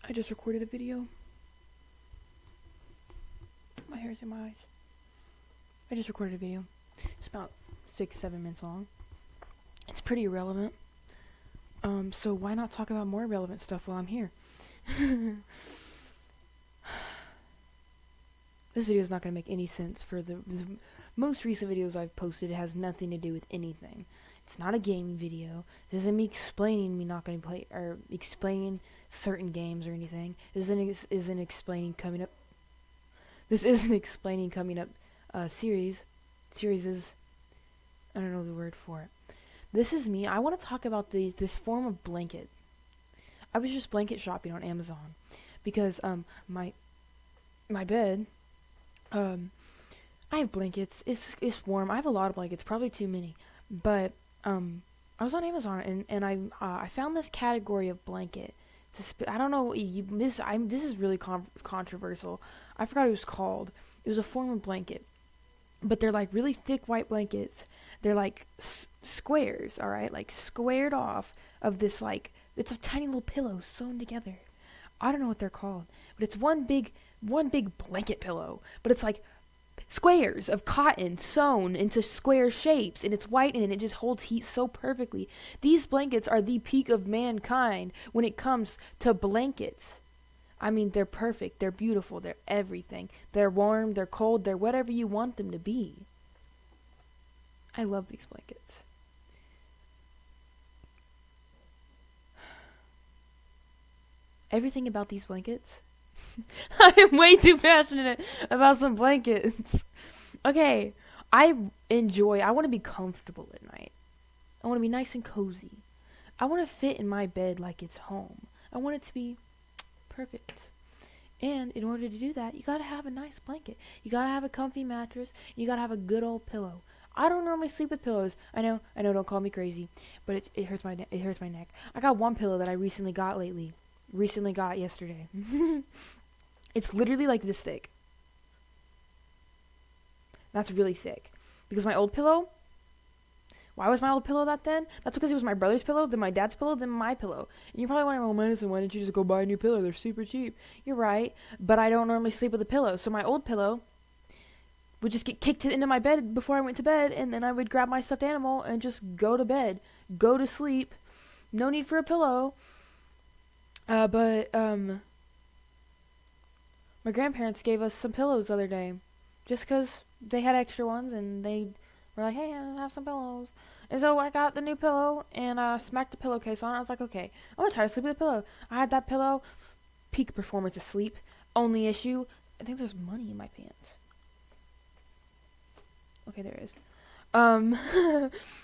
I just recorded a video. My hair's in my eyes. I just recorded a video. It's about 6-7 minutes long. It's pretty irrelevant. So why not talk about more relevant stuff while I'm here? This video is not going to make any sense for the most recent videos I've posted. It has nothing to do with anything. It's not a gaming video. This isn't me explaining me not going to play or explaining certain games or anything. This isn't explaining coming up. This isn't explaining coming up series. Series is, I don't know the word for it. This is me. I want to talk about this form of blanket. I was just blanket shopping on Amazon because my bed, I have blankets. It's warm. I have a lot of blankets, probably too many. But I was on Amazon and I found this category of blanket. I don't know. This is really controversial. I forgot what it was called. It was a form of blanket, but they're like really thick white blankets. They're like squares, all right, like squared off of this like it's a tiny little pillow sewn together. I don't know what they're called, but it's one big blanket pillow, but it's like squares of cotton sewn into square shapes, and it's white and it just holds heat so perfectly. These blankets are the peak of mankind when it comes to blankets. I mean, they're perfect, they're beautiful, they're everything. They're warm, they're cold, they're whatever you want them to be. I love these blankets. Everything about these blankets. I am way too passionate about some blankets. Okay, I want to be comfortable at night. I want to be nice and cozy. I want to fit in my bed like it's home. I want it to be perfect. And in order to do that, you gotta have a nice blanket. You gotta have a comfy mattress. You gotta have a good old pillow. I don't normally sleep with pillows. I know, don't call me crazy, but it hurts my neck. I got one pillow that I recently got yesterday. It's literally like this thick. That's really thick. Because my old pillow, why was my old pillow that thin? That's because it was my brother's pillow, then my dad's pillow, then my pillow. And you're probably wondering, well, Madison, why didn't you just go buy a new pillow? They're super cheap. You're right, but I don't normally sleep with a pillow. So my old pillow would just get kicked into my bed before I went to bed, and then I would grab my stuffed animal and just go to bed, go to sleep. No need for a pillow. But my grandparents gave us some pillows the other day, just because they had extra ones, and they were like, hey, I have some pillows. And so I got the new pillow, and smacked the pillowcase on it. I was like, okay, I'm going to try to sleep with a pillow. I had that pillow, peak performance asleep. Only issue, I think there's money in my pants. Okay, there is.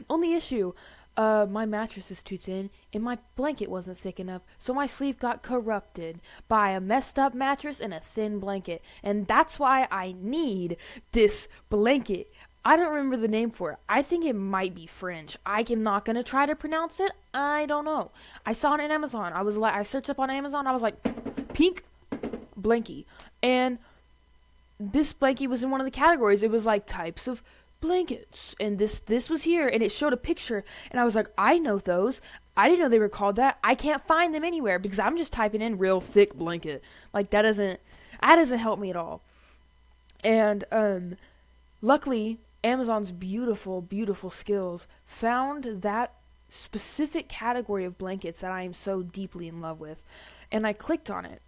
Only issue, my mattress is too thin, and my blanket wasn't thick enough, so my sleep got corrupted by a messed up mattress and a thin blanket, and that's why I need this blanket. I don't remember the name for it. I think it might be French. I am not gonna try to pronounce it. I don't know. I saw it on Amazon. I searched up on Amazon. I was like, pink blankie, and this blankie was in one of the categories. It was like types of blankets, and this was here, and it showed a picture, and I was like, I know those. I didn't know they were called that. I can't find them anywhere because I'm just typing in real thick blanket. Like that doesn't help me at all. And luckily Amazon's beautiful skills found that specific category of blankets that I am so deeply in love with, and I clicked on it,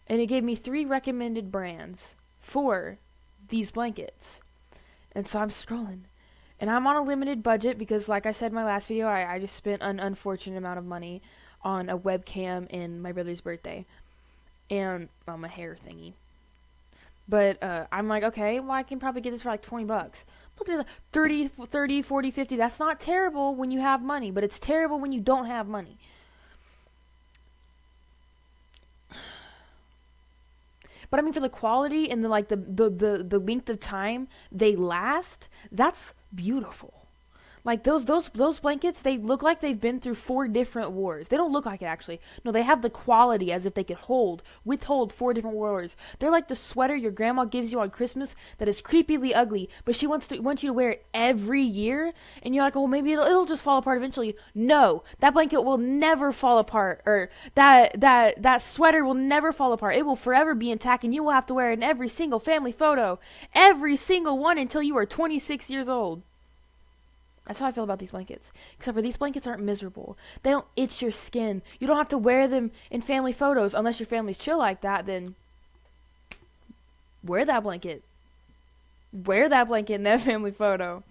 and it gave me 3 recommended brands for these blankets. And so I'm scrolling. And I'm on a limited budget because, like I said in my last video, I just spent an unfortunate amount of money on a webcam and my brother's birthday. And a hair thingy. But I'm like, okay, well, I can probably get this for like $20. Look at the 30, 40, 50. That's not terrible when you have money, but it's terrible when you don't have money. But I mean, for the quality and the length of time they last, that's beautiful. Like those blankets, they look like they've been through 4 different wars. They don't look like it actually. No, they have the quality as if they could withhold 4 different wars. They're like the sweater your grandma gives you on Christmas that is creepily ugly, but she wants you to wear it every year, and you're like, "Oh, maybe it'll just fall apart eventually." No, that blanket will never fall apart, or that sweater will never fall apart. It will forever be intact, and you will have to wear it in every single family photo, every single one until you are 26 years old. That's how I feel about these blankets. Except for these blankets aren't miserable. They don't itch your skin. You don't have to wear them in family photos unless your family's chill like that. Then wear that blanket. Wear that blanket in that family photo.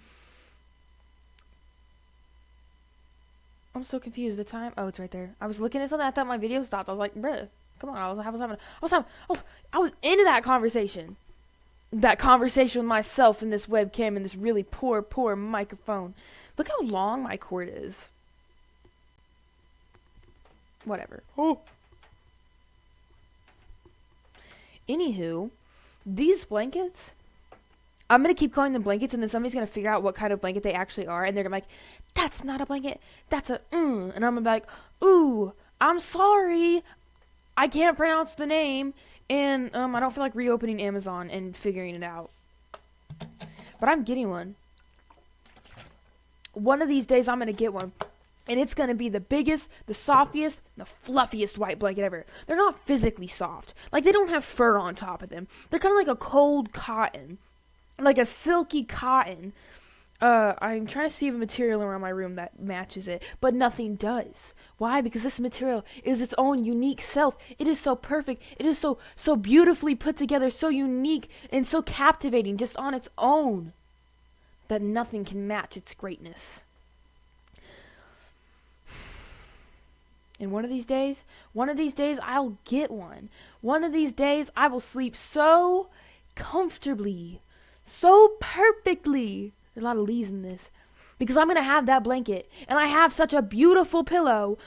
I'm so confused. The time? Oh, it's right there. I was looking at something. I thought my video stopped. I was like, bruh, come on. I was into that conversation. That conversation with myself and this webcam and this really poor microphone. Look how long my cord is. Whatever. Oh. Anywho, these blankets, I'm going to keep calling them blankets, and then somebody's going to figure out what kind of blanket they actually are, and they're going to be like, that's not a blanket, that's a and I'm going to be like, ooh, I'm sorry, I can't pronounce the name. And I don't feel like reopening Amazon and figuring it out. But I'm getting one. One of these days I'm going to get one. And it's going to be the biggest, the softest, the fluffiest white blanket ever. They're not physically soft. Like, they don't have fur on top of them. They're kind of like a cold cotton. Like a silky cotton. I'm trying to see a material around my room that matches it, but nothing does. Why? Because this material is its own unique self. It is so perfect. It is so beautifully put together, so unique and so captivating just on its own that nothing can match its greatness. And one of these days, I'll get one. One of these days, I will sleep so comfortably, so perfectly. There's a lot of leaves in this. Because I'm going to have that blanket. And I have such a beautiful pillow.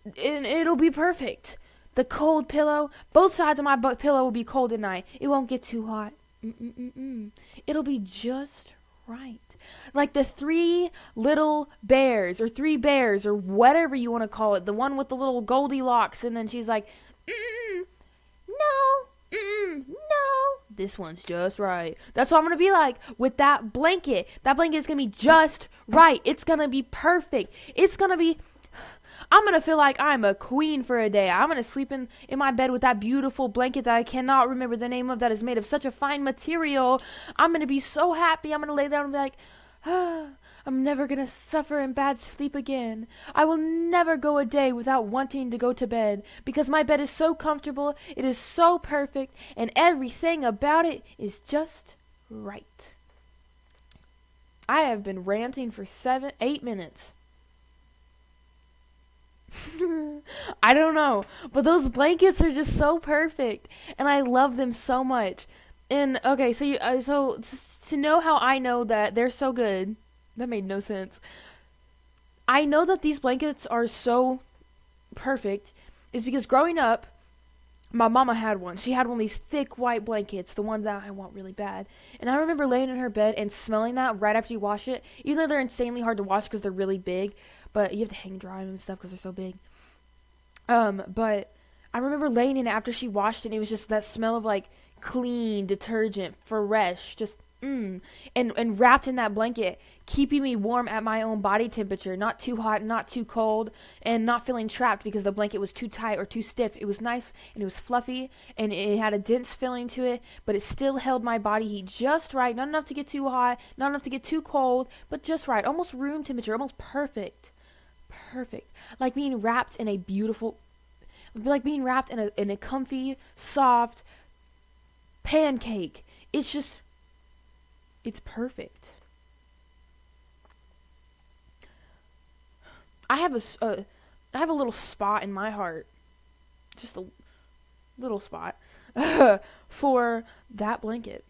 And it'll be perfect. The cold pillow. Both sides of my pillow will be cold at night. It won't get too hot. It'll be just right. Like the 3 little bears. Or 3 bears. Or whatever you want to call it. The one with the little Goldilocks. And then she's like, no. No. This one's just right. That's what I'm going to be like with that blanket. That blanket is going to be just right. It's going to be perfect. I'm going to feel like I'm a queen for a day. I'm going to sleep in my bed with that beautiful blanket that I cannot remember the name of, that is made of such a fine material. I'm going to be so happy. I'm going to lay down and be like, I'm never going to suffer in bad sleep again. I will never go a day without wanting to go to bed, because my bed is so comfortable, it is so perfect, and everything about it is just right. I have been ranting for 8 minutes. I don't know, but those blankets are just so perfect, and I love them so much. And okay, so to know how I know that they're so good, that made no sense. I know that these blankets are so perfect is because growing up, my mama had one. She had one of these thick white blankets, the one that I want really bad. And I remember laying in her bed and smelling that right after you wash it, even though they're insanely hard to wash because they're really big, but you have to hang dry them and stuff because they're so big. But I remember laying in it after she washed it, and it was just that smell of like clean detergent, fresh, just and wrapped in that blanket, keeping me warm at my own body temperature, not too hot, not too cold, and not feeling trapped because the blanket was too tight or too stiff. It was nice, and it was fluffy, and it had a dense feeling to it, but it still held my body heat just right, not enough to get too hot, not enough to get too cold, but just right, almost room temperature, almost perfect. Like being wrapped in a beautiful, like being wrapped in a comfy, soft pancake. It's perfect. I have a little spot in my heart, just a little spot, for that blanket.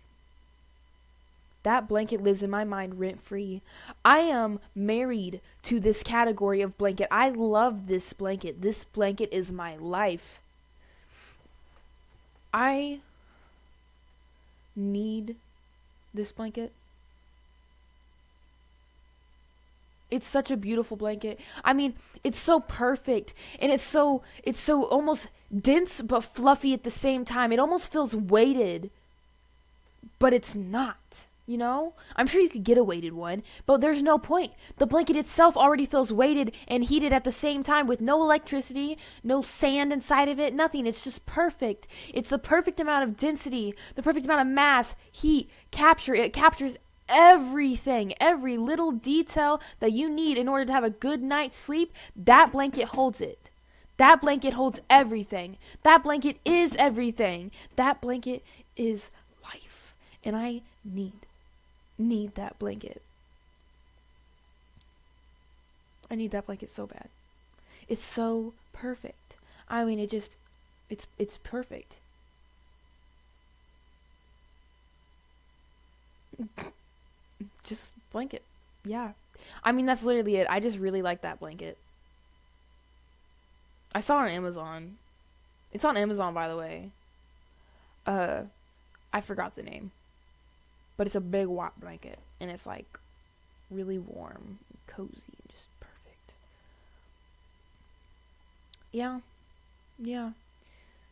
That blanket lives in my mind rent-free. I am married to this category of blanket. I love this blanket. This blanket is my life. I need this blanket. It's such a beautiful blanket. I mean, it's so perfect, and it's so almost dense but fluffy at the same time. It almost feels weighted, but it's not. You know? I'm sure you could get a weighted one, but there's no point. The blanket itself already feels weighted and heated at the same time with no electricity, no sand inside of it, nothing. It's just perfect. It's the perfect amount of density, the perfect amount of mass, heat, capture. It captures everything, every little detail that you need in order to have a good night's sleep. That blanket holds it. That blanket holds everything. That blanket is everything. That blanket is life. And I need that blanket. I need that blanket so bad. It's so perfect. I mean, it's perfect. Just blanket. Yeah. I mean, that's literally it. I just really like that blanket. I saw it on Amazon. It's on Amazon, by the way. I forgot the name. But it's a big white blanket. And it's like really warm, cozy, and just perfect. Yeah. Yeah.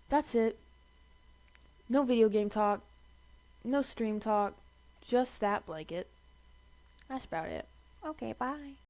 That's it. No video game talk. No stream talk. Just that blanket. That's about it. Okay, bye.